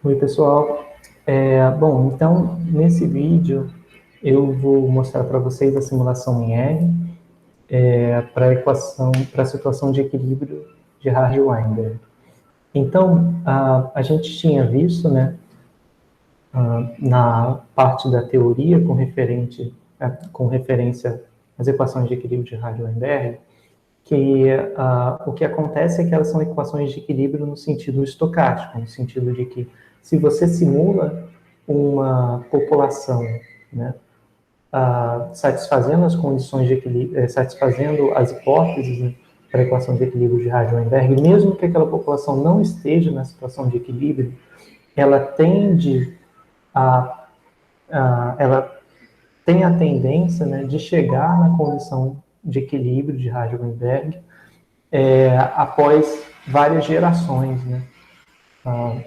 Oi, pessoal. Bom, então, nesse vídeo, eu vou mostrar para vocês a simulação em R para a situação de equilíbrio de Hardy-Weinberg. Então, a gente tinha visto, né, na parte da teoria com referência às equações de equilíbrio de Hardy-Weinberg, que o que acontece é que elas são equações de equilíbrio no sentido estocástico, no sentido de que se você simula uma população, né, satisfazendo as condições de equilíbrio, satisfazendo as hipóteses, né, para a equação de equilíbrio de Hardy-Weinberg, mesmo que aquela população não esteja na situação de equilíbrio, ela tende ela tem a tendência, né, de chegar na condição de equilíbrio de Hardy-Weinberg após várias gerações, né,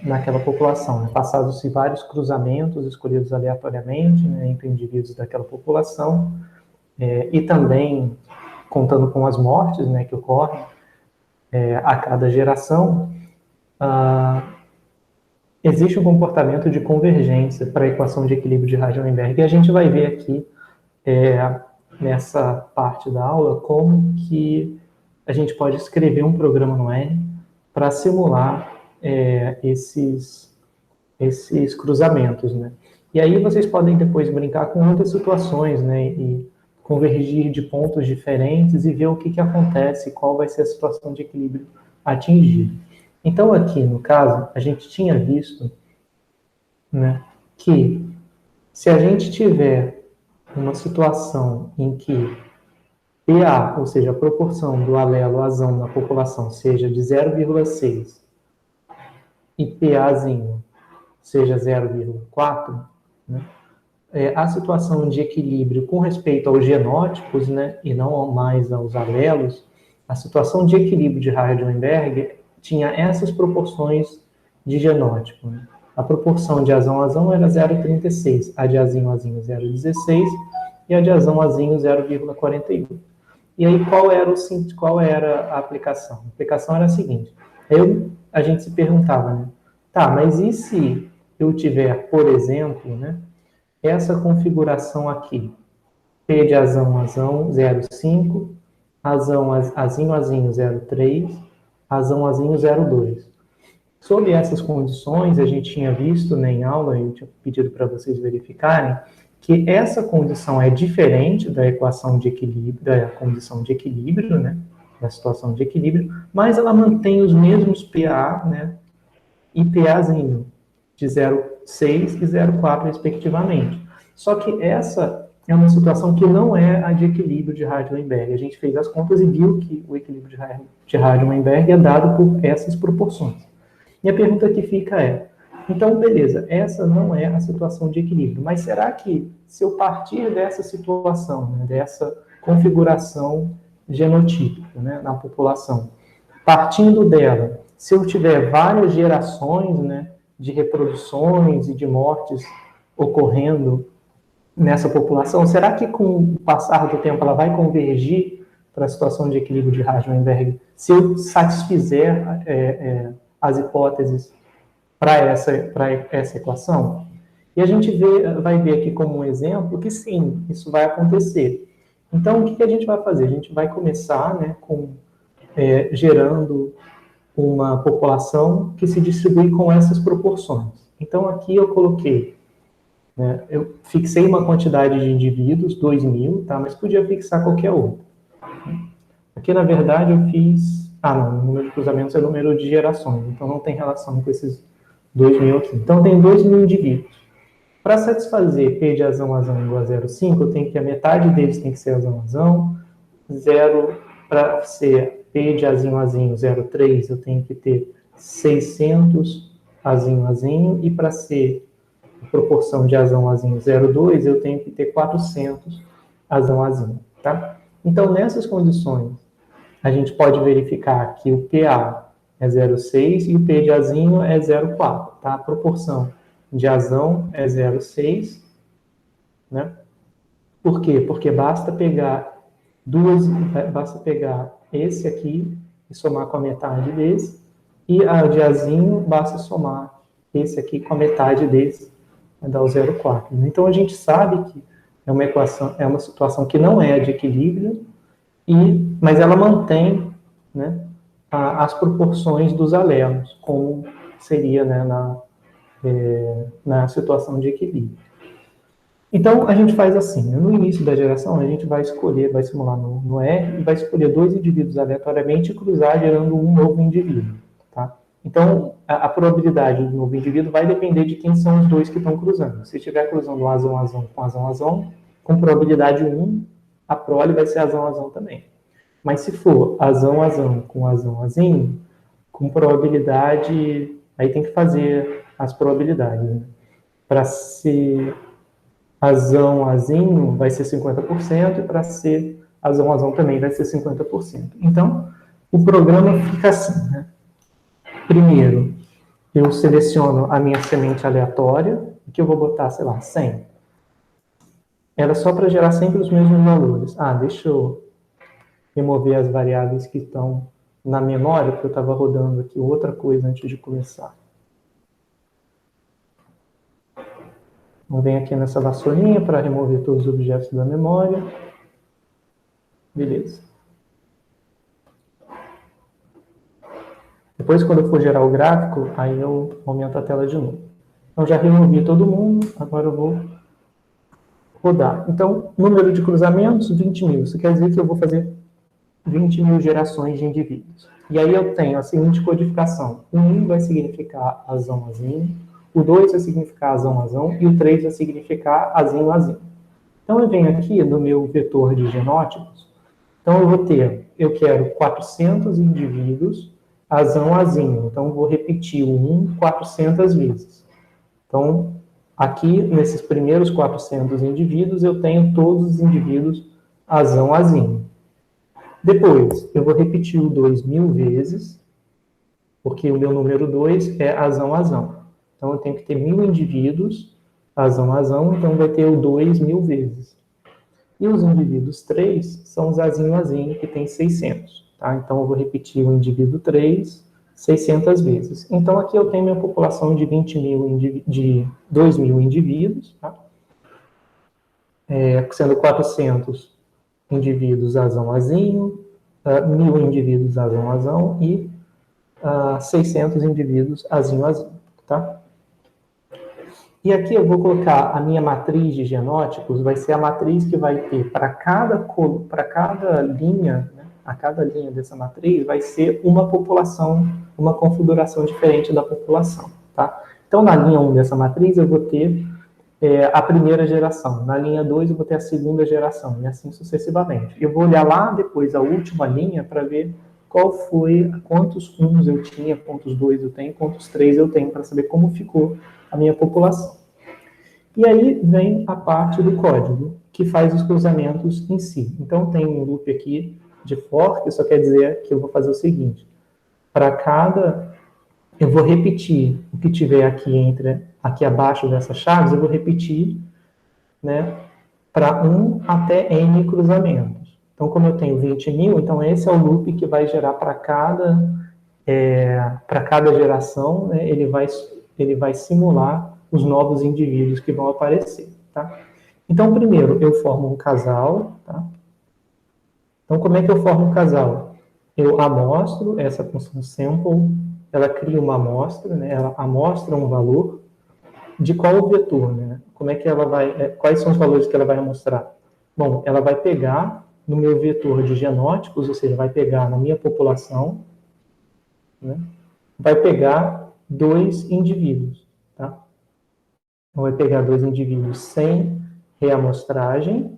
naquela população, né, passados-se vários cruzamentos escolhidos aleatoriamente, né, entre indivíduos daquela população, e também contando com as mortes, né, que ocorrem a cada geração, existe um comportamento de convergência para a equação de equilíbrio de Hardy-Weinberg, e a gente vai ver aqui nessa parte da aula como que a gente pode escrever um programa no R para simular esses cruzamentos, né? E aí vocês podem depois brincar com outras situações, né? E convergir de pontos diferentes e ver o que acontece, qual vai ser a situação de equilíbrio atingida. Então, aqui, no caso, a gente tinha visto, né, que se a gente tiver uma situação em que PA, ou seja, a proporção do alelo azão na população, seja de 0,6 e PAzinho seja 0,4, né, a situação de equilíbrio com respeito aos genótipos, né, e não mais aos alelos, a situação de equilíbrio de Hardy-Weinberg tinha essas proporções de genótipo. Né? A proporção de azão-azão era 0,36, a de azinho-azinho 0,16 e a de azão-azinho 0,41. E aí qual era a aplicação? A aplicação era a seguinte, a gente se perguntava, né, tá, mas e se eu tiver, por exemplo, né, essa configuração aqui, P de azão-azão 0,5, azinho-azinho 0,3, azão-azinho 0,2. Sob essas condições, a gente tinha visto, né, em aula, eu tinha pedido para vocês verificarem, que essa condição é diferente da equação de equilíbrio, da condição de equilíbrio, né, da situação de equilíbrio, mas ela mantém os mesmos PA, né, e PAzinho, de 0,6 e 0,4, respectivamente. Só que essa é uma situação que não é a de equilíbrio de Hardy-Weinberg. A gente fez as contas e viu que o equilíbrio de Hardy-Weinberg é dado por essas proporções. E a pergunta que fica é, então, beleza, essa não é a situação de equilíbrio, mas será que se eu partir dessa situação, né, dessa configuração genotípica, né, na população, partindo dela, se eu tiver várias gerações, né, de reproduções e de mortes ocorrendo nessa população, será que com o passar do tempo ela vai convergir para a situação de equilíbrio de Hardy-Weinberg se eu satisfizer as hipóteses para essa equação? E a gente vai ver aqui como um exemplo que sim, isso vai acontecer. Então, o que a gente vai fazer? A gente vai começar, né, gerando uma população que se distribui com essas proporções. Então, aqui eu coloquei, né, eu fixei uma quantidade de indivíduos, 2.000, tá, mas podia fixar qualquer outro. Aqui, na verdade, eu fiz... não, o número de cruzamentos é o número de gerações, então não tem relação com esses 2.000 aqui. Então, tem 2.000 indivíduos. Para satisfazer P de azão-azão igual a 0,5, eu tenho que a metade deles tem que ser azão-azão, 0 para ser P de azinho-azinho 0,3, eu tenho que ter 600 azinho-azinho, e para ser a proporção de azão-azinho 0,2, eu tenho que ter 400 azão-azinho, tá? Então, nessas condições, a gente pode verificar que o PA é 0,6 e o P de azinho é 0,4, tá? A proporção de azão é 0,6, né? Por quê? Porque basta pegar esse aqui e somar com a metade desse, e a de azinho basta somar esse aqui com a metade desse, vai dar o 0,4. Então, a gente sabe que é uma equação, é uma situação que não é de equilíbrio, mas ela mantém, né, as proporções dos alelos, como seria, né, na situação de equilíbrio. Então, a gente faz assim, né? No início da geração, a gente vai escolher, vai simular no R, e vai escolher 2 indivíduos aleatoriamente e cruzar, gerando um novo indivíduo, tá? Então, a probabilidade do novo indivíduo vai depender de quem são os dois que estão cruzando. Se estiver cruzando azão com azão, com probabilidade 1, a prole vai ser azão também. Mas se for azão com azinho, com probabilidade, aí tem que fazer as probabilidades, né? Para ser azinho vai ser 50%, e para ser azão também vai ser 50%. Então, o programa fica assim, né? Primeiro, eu seleciono a minha semente aleatória, que eu vou botar, sei lá, 100. Era só para gerar sempre os mesmos valores. Deixa eu remover as variáveis que estão na memória, porque eu estava rodando aqui outra coisa antes de começar. Então, venho aqui nessa vassourinha para remover todos os objetos da memória. Beleza. Depois, quando eu for gerar o gráfico, aí eu aumento a tela de novo. Então, já removi todo mundo, agora eu vou rodar. Então, número de cruzamentos, 20.000. Isso quer dizer que eu vou fazer 20.000 gerações de indivíduos. E aí eu tenho a seguinte codificação. O 1 vai significar azinho, o 2 vai significar azão, e o 3 vai significar azinho. Então, eu venho aqui no meu vetor de genótipos. Então, eu quero 400 indivíduos azinho. Então, eu vou repetir o 1 400 vezes. Então, aqui, nesses primeiros 400 indivíduos, eu tenho todos os indivíduos azinho. Depois, eu vou repetir o 2 1000 vezes, porque o meu número 2 é azão. Então, eu tenho que ter 1000 indivíduos azão, então vai ter o 2 1000 vezes. E os indivíduos 3 são os azinho, que tem 600. Tá? Então, eu vou repetir o indivíduo 3 600 vezes. Então, aqui eu tenho minha população de 2.000 indivíduos, tá? Sendo 400 indivíduos azinho, 1.000 indivíduos azão e 600 indivíduos azinho. Tá? E aqui eu vou colocar a minha matriz de genótipos, vai ser a matriz que vai ter para cada linha, né, a cada linha dessa matriz vai ser uma população, uma configuração diferente da população. Tá? Então, na linha 1 dessa matriz, eu vou ter a primeira geração. Na linha 2, eu vou ter a segunda geração, e assim sucessivamente. Eu vou olhar lá depois a última linha para ver quantos 1s eu tinha, quantos 2 eu tenho, quantos 3 eu tenho, para saber como ficou a minha população. E aí vem a parte do código, que faz os cruzamentos em si. Então, tem um loop aqui de for, que só quer dizer que eu vou fazer o seguinte. Eu vou repetir o que tiver aqui abaixo dessas chaves, eu vou repetir, né, para 1 até n cruzamentos. Então, como eu tenho 20.000, então esse é o loop que vai gerar para cada geração, né, ele vai simular os novos indivíduos que vão aparecer. Tá? Então, primeiro, eu formo um casal. Tá? Então, como é que eu formo um casal? Eu amostro essa função sample, ela cria uma amostra, né? Ela amostra um valor de qual vetor, né? Como é que ela vai, quais são os valores que ela vai amostrar? Bom, ela vai pegar no meu vetor de genótipos, ou seja, vai pegar na minha população, né? Vai pegar 2 indivíduos, tá? Então, vai pegar 2 indivíduos sem reamostragem.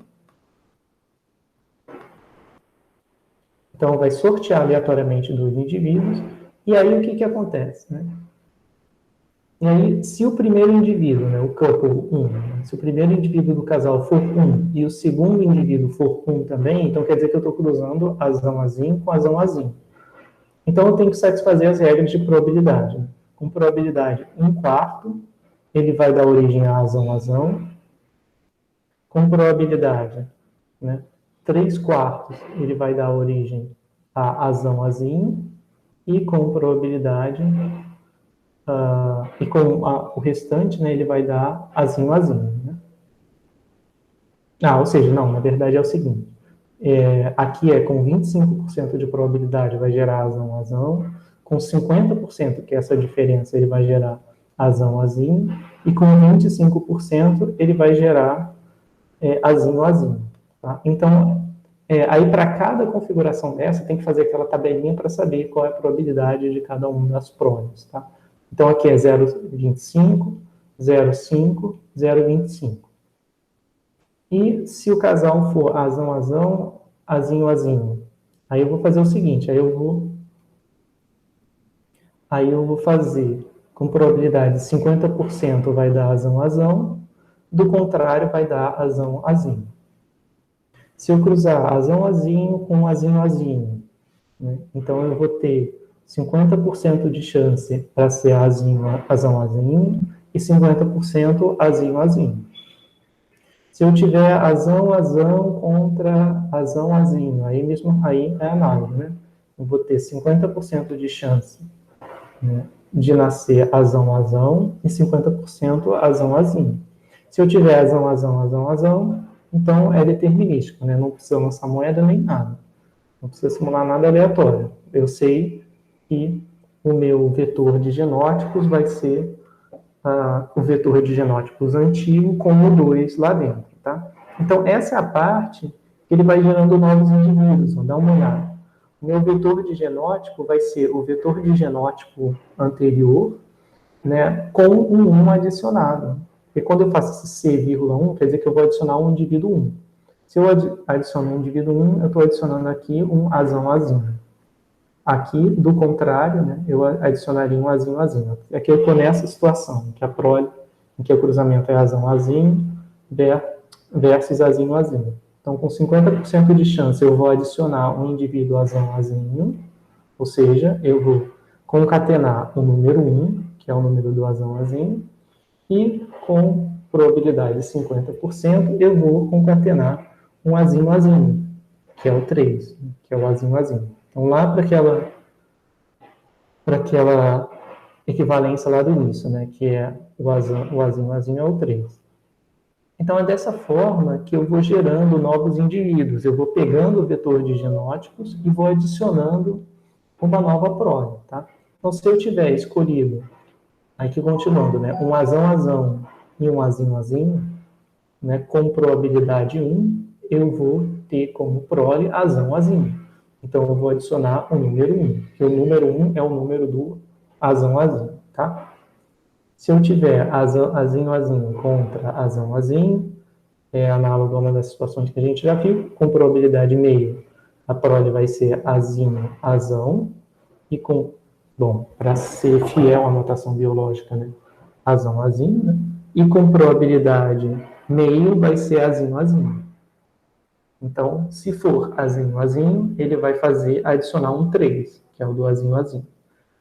Então, vai sortear aleatoriamente 2 indivíduos. E aí, o que acontece, né? E aí, se o primeiro indivíduo, né, o couple 1, se o primeiro indivíduo do casal for 1 e o segundo indivíduo for 1 também, então quer dizer que eu estou cruzando azinho com azinho. Então, eu tenho que satisfazer as regras de probabilidade. Né? Com probabilidade 1/4, ele vai dar origem a azão. Com probabilidade, né, 3/4, ele vai dar origem a azinho. E com probabilidade e com o restante, né, ele vai dar azinho, azinho, né? Ou seja, não, na verdade é o seguinte, aqui com 25% de probabilidade vai gerar azão, azão, com 50%, que é essa diferença, ele vai gerar azão, azinho, e com 25% ele vai gerar azinho, azinho. Tá? Então, aí para cada configuração dessa, tem que fazer aquela tabelinha para saber qual é a probabilidade de cada uma das prones. Tá? Então, aqui é 0,25, 0,5, 0,25. E se o casal for azão, azão, azinho, azinho, aí eu vou fazer o seguinte, aí eu vou fazer com probabilidade 50% vai dar azão, azão, do contrário vai dar azão, azinho. Se eu cruzar azão, azinho com azinho, azinho, né, então eu vou ter 50% de chance para ser azinho, azão, azinho, e 50% azinho, azinho. Se eu tiver azão, azão contra azão, azinho, aí é análogo, né? Eu vou ter 50% de chance, né, de nascer azão, azão e 50% azão, azinho. Se eu tiver azão, azão, azão, azão, então é determinístico, né? Não precisa lançar moeda nem nada. Não precisa simular nada aleatório. Eu sei que o meu vetor de genótipos vai ser o vetor de genótipos antigo como 2 lá dentro, tá? Então, essa é a parte que ele vai gerando novos indivíduos. Dá uma olhada. O meu vetor de genótipo vai ser o vetor de genótipo anterior, né, com um 1 adicionado. E quando eu faço esse C,1, quer dizer que eu vou adicionar um indivíduo 1. Se eu adiciono um indivíduo 1, eu estou adicionando aqui um azão, azinho. Aqui, do contrário, né, eu adicionaria um azinho, azinho. Aqui eu estou nessa situação, em que a prole, em que o cruzamento é azão, azinho, versus azinho, azinho. Então, com 50% de chance, eu vou adicionar um indivíduo azão, azinho, ou seja, eu vou concatenar o número 1, que é o número do azão, azinho, e com probabilidade de 50%, eu vou concatenar um azinho, azinho, que é o 3, que é o azinho, azinho. Então, lá para aquela equivalência lá do início, né, que é o azinho, azinho é o 3. Então, é dessa forma que eu vou gerando novos indivíduos. Eu vou pegando o vetor de genótipos e vou adicionando uma nova prole, tá? Então, se eu tiver escolhido, aqui continuando, né, um azão, azão e um azinho, azinho, né, com probabilidade 1, eu vou ter como prole azão, azinho. Então, eu vou adicionar o número 1, que o número 1 é o número do azão, azinho, tá? Se eu tiver azinho, azinho contra azão, azinho, é análogo a uma das situações que a gente já viu, com probabilidade meio, a prole vai ser azinho, azão, e para ser fiel à notação biológica, né, azão, azinho, né, e com probabilidade meio vai ser azinho, azinho. Então, se for azinho, azinho, ele vai adicionar um 3, que é o do azinho, azinho.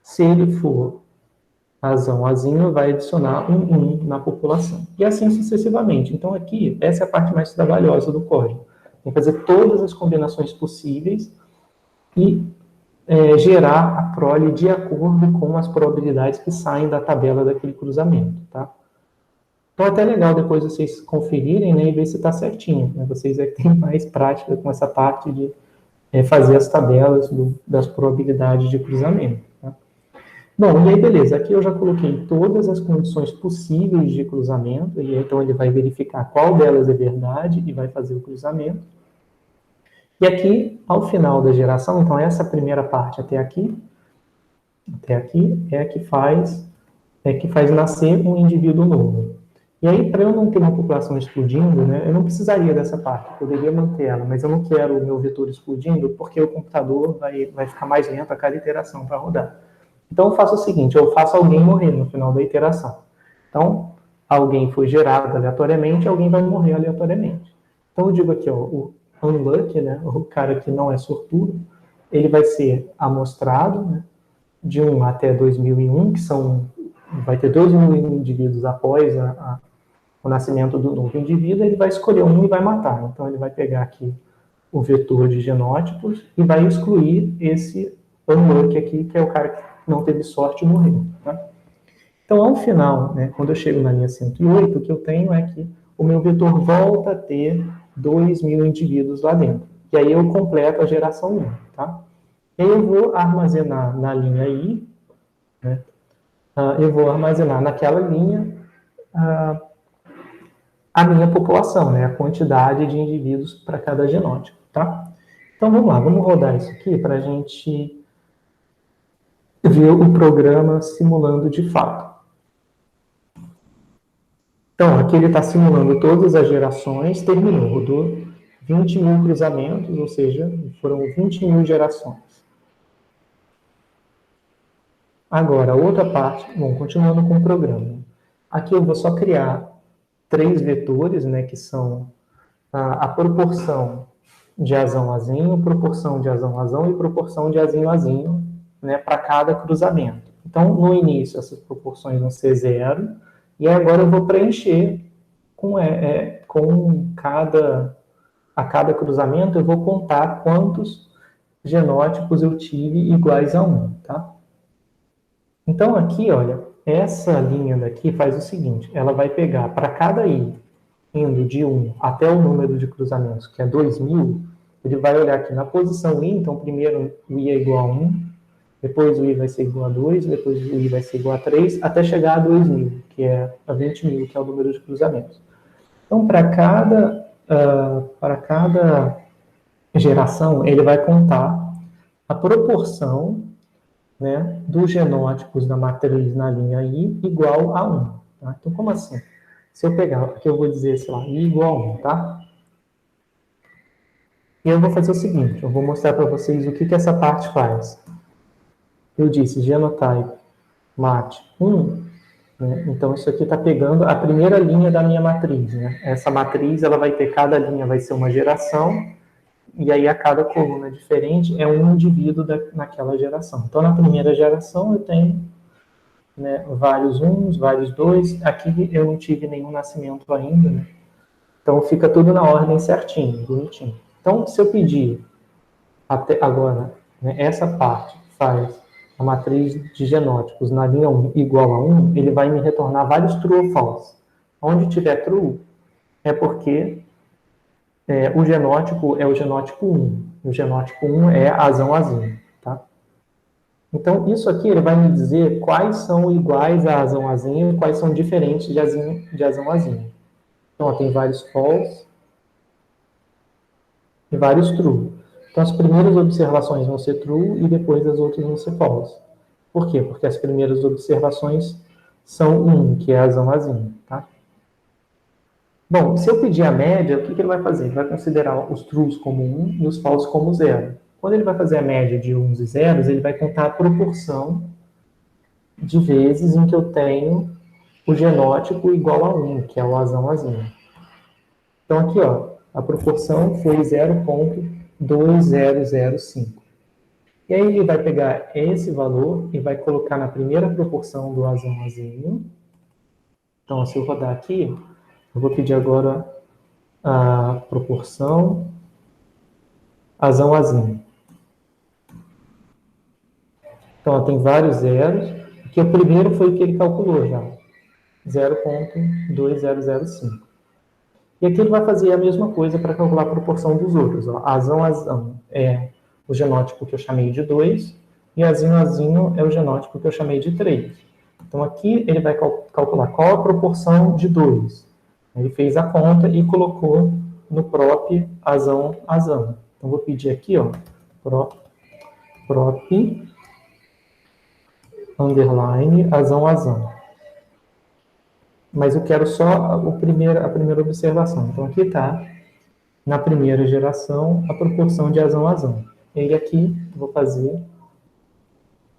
Se ele for azão, azinho, vai adicionar um 1 na população. E assim sucessivamente. Então, aqui, essa é a parte mais trabalhosa do código. Tem que fazer todas as combinações possíveis e gerar a prole de acordo com as probabilidades que saem da tabela daquele cruzamento, tá? Então, é até legal depois vocês conferirem, né, e ver se está certinho. Né? Vocês têm mais prática com essa parte de fazer as tabelas das probabilidades de cruzamento. Tá? Bom, e aí beleza, aqui eu já coloquei todas as condições possíveis de cruzamento, e então ele vai verificar qual delas é verdade e vai fazer o cruzamento. E aqui, ao final da geração, então essa primeira parte até aqui é a que faz nascer um indivíduo novo. E aí, para eu não ter uma população explodindo, né, eu não precisaria dessa parte, eu poderia manter ela, mas eu não quero o meu vetor explodindo, porque o computador vai ficar mais lento a cada iteração para rodar. Então, eu faço o seguinte, eu faço alguém morrer no final da iteração. Então, alguém foi gerado aleatoriamente, alguém vai morrer aleatoriamente. Então, eu digo aqui, ó, o unlucky, né, o cara que não é sortudo, ele vai ser amostrado, né, de 1 até 2001, que vai ter 2.000 indivíduos após o nascimento do novo indivíduo, ele vai escolher um e vai matar. Então, ele vai pegar aqui o vetor de genótipos e vai excluir esse unlucky aqui, que é o cara que não teve sorte e morreu. Tá? Então, ao final, né, quando eu chego na linha 108, o que eu tenho é que o meu vetor volta a ter 2.000 indivíduos lá dentro. E aí eu completo a geração 1, tá? E aí eu vou armazenar na linha I, né? Eu vou armazenar naquela linha a minha população, né? A quantidade de indivíduos para cada genótipo, tá? Então vamos lá, vamos rodar isso aqui para a gente ver o programa simulando de fato. Então, aqui ele está simulando todas as gerações, terminou, rodou 20.000 cruzamentos, ou seja, foram 20.000 gerações. Agora, a outra parte, bom, continuando com o programa. Aqui eu vou só criar 3 vetores, né, que são a proporção de azão azinho, proporção de azão azão e proporção de azinho azinho, né, para cada cruzamento. Então, no início, essas proporções vão ser 0, e agora eu vou preencher com a cada cruzamento, eu vou contar quantos genótipos eu tive iguais a 1, tá? Então, aqui, olha, essa linha daqui faz o seguinte, ela vai pegar para cada i, indo de 1 até o número de cruzamentos, que é 2.000, ele vai olhar aqui na posição i, então primeiro o i é igual a 1, depois o i vai ser igual a 2, depois o i vai ser igual a 3, até chegar a 2.000, que é a 20.000, que é o número de cruzamentos. Então, para cada geração, ele vai contar a proporção, né, dos genótipos da matriz na linha I igual a 1. Tá? Então, como assim? Se eu pegar, aqui eu vou dizer, sei lá, I igual a 1, tá? E eu vou fazer o seguinte, eu vou mostrar para vocês o que essa parte faz. Eu disse genotype mat 1, né? Então isso aqui está pegando a primeira linha da minha matriz, né? Essa matriz, ela vai ter, cada linha vai ser uma geração, e aí a cada coluna diferente é um indivíduo naquela geração. Então na primeira geração eu tenho, né, vários 1s, vários 2, aqui eu não tive nenhum nascimento ainda, né? Então fica tudo na ordem certinho, bonitinho. Então se eu pedir até agora, né, essa parte faz a matriz de genótipos na linha 1 igual a 1, ele vai me retornar vários true ou false. Onde tiver true, é porque o genótipo é o genótipo 1. O genótipo 1 é azão azinho, tá? Então, isso aqui ele vai me dizer quais são iguais a azão azinho e quais são diferentes de azão azinho. Então, ó, tem vários false e vários true. Então, as primeiras observações vão ser true e depois as outras vão ser false. Por quê? Porque as primeiras observações são 1, que é azão azinho, tá? Bom, se eu pedir a média, o que ele vai fazer? Ele vai considerar os trues como 1 e os false como 0. Quando ele vai fazer a média de 1s e 0s, ele vai contar a proporção de vezes em que eu tenho o genótipo igual a 1, que é o azão azinho. Então, aqui, ó, a proporção foi 0,2005. E aí ele vai pegar esse valor e vai colocar na primeira proporção do azão azinho. Então, se eu rodar aqui, eu vou pedir agora a proporção azão azinho. Então, ó, tem vários zeros. Aqui o primeiro foi o que ele calculou já, 0,2005. E aqui ele vai fazer a mesma coisa para calcular a proporção dos outros. Ó. Azão azão é o genótipo que eu chamei de 2, e azinho azinho é o genótipo que eu chamei de 3. Então, aqui ele vai calcular qual a proporção de 2. Ele fez a conta e colocou no prop azão azão. Então, vou pedir aqui, ó, prop underline azão azão. Mas eu quero só a primeira observação. Então, aqui está, na primeira geração, a proporção de azão azão. E aí, aqui, vou fazer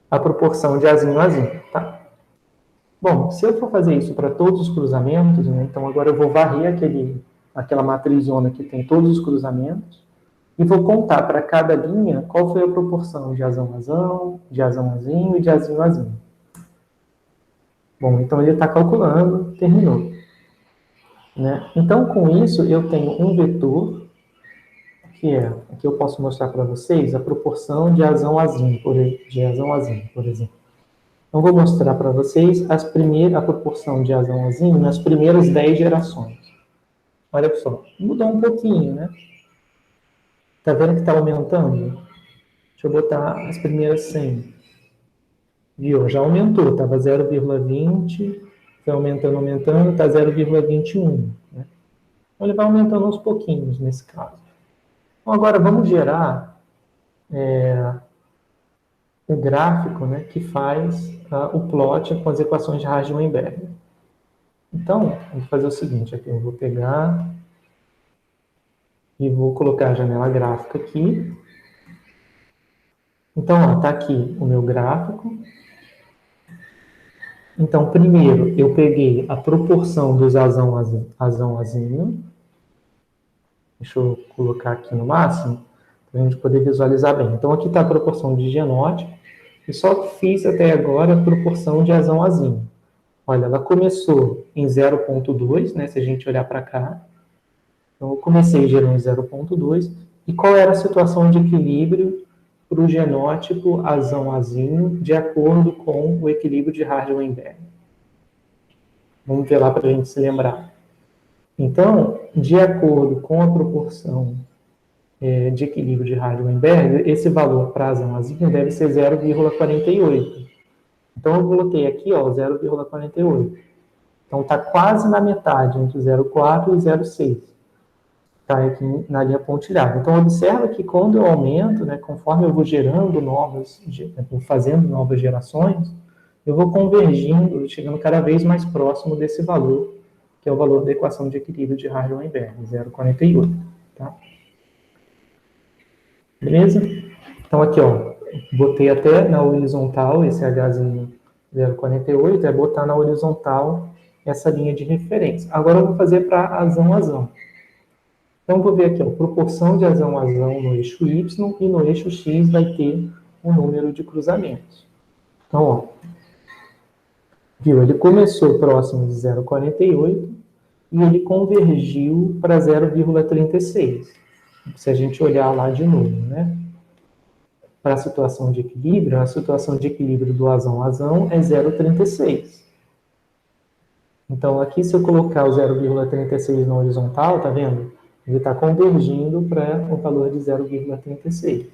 a proporção de azinho azinho, tá? Bom, se eu for fazer isso para todos os cruzamentos, né, então agora eu vou varrer aquela matrizona que tem todos os cruzamentos e vou contar para cada linha qual foi a proporção de azão azão, de azão azinho e de azinho azinho. Bom, então ele está calculando, terminou. Né? Então, com isso, eu tenho um vetor, que é, aqui eu posso mostrar para vocês, a proporção de azão azinho, por exemplo. Então, vou mostrar para vocês a proporção de azão azinho nas primeiras 10 gerações. Olha só, mudou um pouquinho, né? Tá vendo que está aumentando? Deixa eu botar as primeiras 100. Viu? Já aumentou, estava 0,20, foi aumentando, está 0,21. Né? Então, ele vai aumentando aos pouquinhos nesse caso. Então, agora vamos gerar o gráfico, né, que faz o plot com as equações de Hardy-Weinberg. Então, vou fazer o seguinte, aqui eu vou pegar e vou colocar a janela gráfica aqui. Então, está aqui o meu gráfico. Então, primeiro, eu peguei a proporção dos azão-azinho. Deixa eu colocar aqui no máximo, para a gente poder visualizar bem. Então, aqui está a proporção de genótipo. E só fiz até agora a proporção de azão-azinho. Olha, ela começou em 0,2, né, se a gente olhar para cá. Então, eu comecei gerando 0,2. E qual era a situação de equilíbrio para o genótipo azão-azinho, de acordo com o equilíbrio de Hardy-Weinberg? Vamos ver lá para a gente se lembrar. Então, de acordo com a proporção de equilíbrio de Hardy-Weinberg, esse valor para azão-azinho deve ser 0,48. Então, eu coloquei aqui, ó, 0,48. Então, está quase na metade, entre 0,4 e 0,6. Está aqui na linha pontilhada. Então, observa que quando eu aumento, né, conforme eu vou fazendo novas gerações, eu vou convergindo, chegando cada vez mais próximo desse valor, que é o valor da equação de equilíbrio de Hardy-Weinberg, 0,48. Tá? Beleza? Então, aqui, ó, botei até na horizontal esse Hzinho 0,48, é botar na horizontal essa linha de referência. Agora eu vou fazer para azão-azão. Então, vou ver aqui, ó, proporção de azão-azão no eixo Y e no eixo X vai ter um número de cruzamentos. Então, ó, viu, ele começou próximo de 0,48 e ele convergiu para 0,36. Se a gente olhar lá de novo, né? Para a situação de equilíbrio do azão-azão é 0,36. Então, aqui, se eu colocar o 0,36 na horizontal, tá vendo? Ele está convergindo para o valor de 0,36.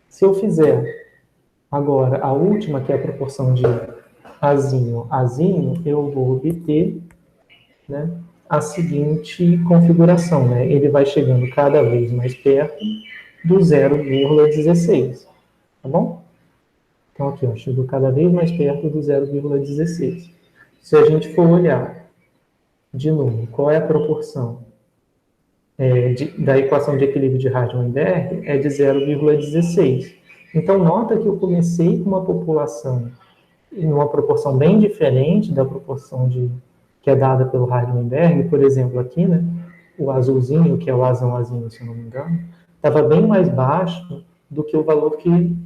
Se eu fizer agora a última, que é a proporção de azinho, eu vou obter, né, a seguinte configuração, né? Ele vai chegando cada vez mais perto do 0,16, tá bom? Então, aqui, ó, chegou cada vez mais perto do 0,16. Se a gente for olhar, de novo, qual é a proporção da equação de equilíbrio de Hardy-Weinberg, é de 0,16. Então, nota que eu comecei com uma população em uma proporção bem diferente da proporção que é dada pelo Hardy-Weinberg. Por exemplo, aqui, né, o azulzinho, que é o azão-azinho, se eu não me engano, estava bem mais baixo do que o valor que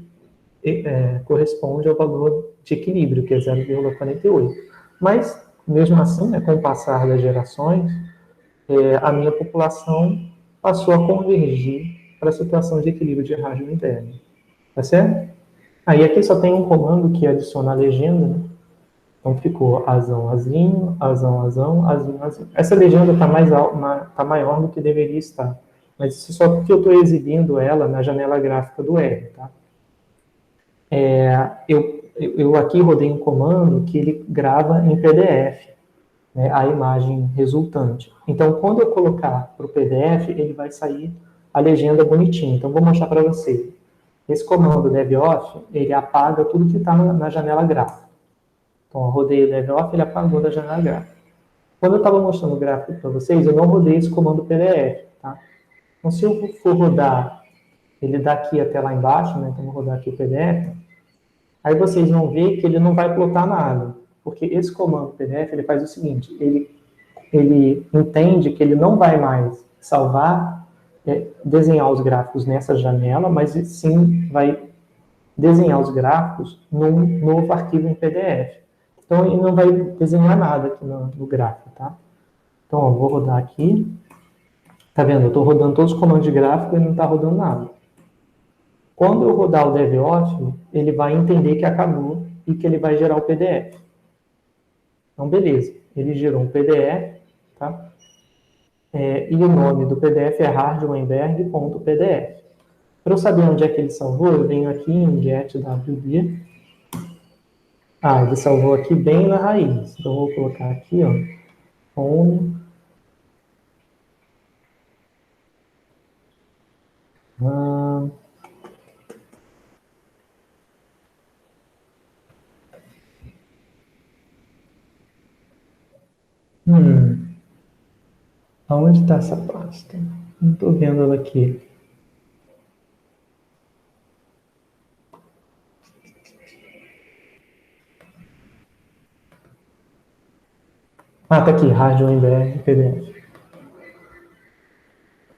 corresponde ao valor de equilíbrio, que é 0,48. Mas, mesmo assim, né, com o passar das gerações, a minha população passou a convergir para a situação de equilíbrio de Hardy-Weinberg. Tá certo? Aí aqui só tem um comando que adiciona a legenda, né? Então ficou azão-azinho, azão-azão, azinho-azinho. Essa legenda está maior do que deveria estar. Mas isso só porque eu estou exibindo ela na janela gráfica do R, tá? Eu aqui rodei um comando que ele grava em PDF, né, a imagem resultante. Então, quando eu colocar para o PDF, ele vai sair a legenda bonitinha. Então, vou mostrar para você. Esse comando dev-off, ele apaga tudo que está na janela gráfica. Então, eu rodei o dev-off, ele apagou da janela gráfica. Quando eu estava mostrando o gráfico para vocês, eu não rodei esse comando PDF, tá? Então, se eu for rodar ele daqui até lá embaixo, né? Então, vou rodar aqui o PDF. Aí vocês vão ver que ele não vai plotar nada. Porque esse comando PDF, ele faz o seguinte, ele entende que ele não vai mais salvar, desenhar os gráficos nessa janela, mas sim vai desenhar os gráficos num novo arquivo em PDF. Então, ele não vai desenhar nada aqui no gráfico, tá? Então, ó, vou rodar aqui. Tá vendo? Eu estou rodando todos os comandos de gráfico e não está rodando nada. Quando eu rodar o dev-off, ele vai entender que acabou e que ele vai gerar o PDF. Então, beleza, ele gerou um PDF, tá? E o nome do PDF é hardweinberg.pdf. Para eu saber onde é que ele salvou, eu venho aqui em getwd. Ele salvou aqui bem na raiz. Então, eu vou colocar aqui, ó, home. Aonde está essa pasta? Não estou vendo ela aqui. Tá aqui, hardware PDF.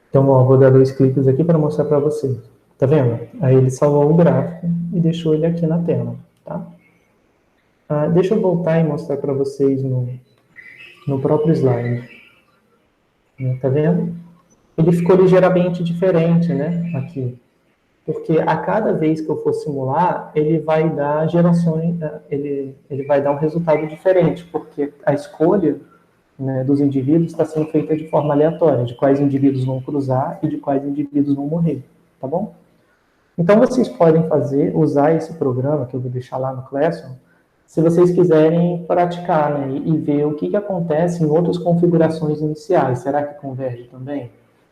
Então, ó, vou dar 2 cliques aqui para mostrar para vocês. Tá vendo? Aí ele salvou o gráfico e deixou ele aqui na tela, tá? Deixa eu voltar e mostrar para vocês no próprio slide. Tá vendo? Ele ficou ligeiramente diferente, né? Aqui. Porque a cada vez que eu for simular, ele vai dar gerações, ele vai dar um resultado diferente, porque a escolha, né, dos indivíduos está sendo feita de forma aleatória, de quais indivíduos vão cruzar e de quais indivíduos vão morrer, tá bom? Então, vocês podem usar esse programa, que eu vou deixar lá no Classroom, se vocês quiserem praticar, né, e ver o que acontece em outras configurações iniciais. Será que converge também?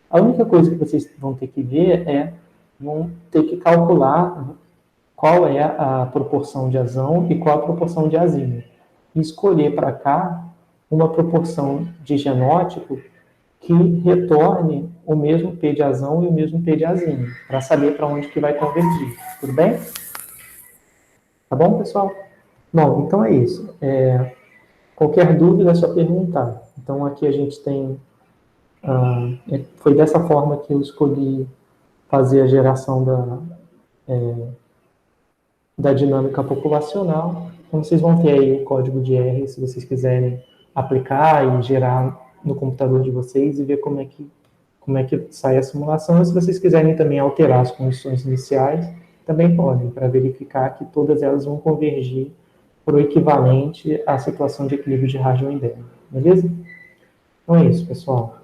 A única coisa que vocês vão ter que ver vão ter que calcular qual é a proporção de azão e qual a proporção de azinho. E escolher para cá uma proporção de genótipo que retorne o mesmo P de azão e o mesmo P de azinho, para saber para onde que vai convergir. Tudo bem? Tá bom, pessoal? Bom, então é isso. Qualquer dúvida é só perguntar. Então, aqui a gente tem... foi dessa forma que eu escolhi fazer a geração da dinâmica populacional. Então, vocês vão ter aí o código de R, se vocês quiserem aplicar e gerar no computador de vocês e ver como é que sai a simulação. E se vocês quiserem também alterar as condições iniciais, também podem, para verificar que todas elas vão convergir para o equivalente à situação de equilíbrio de Harjoen-Berg. Beleza? Então é isso, pessoal.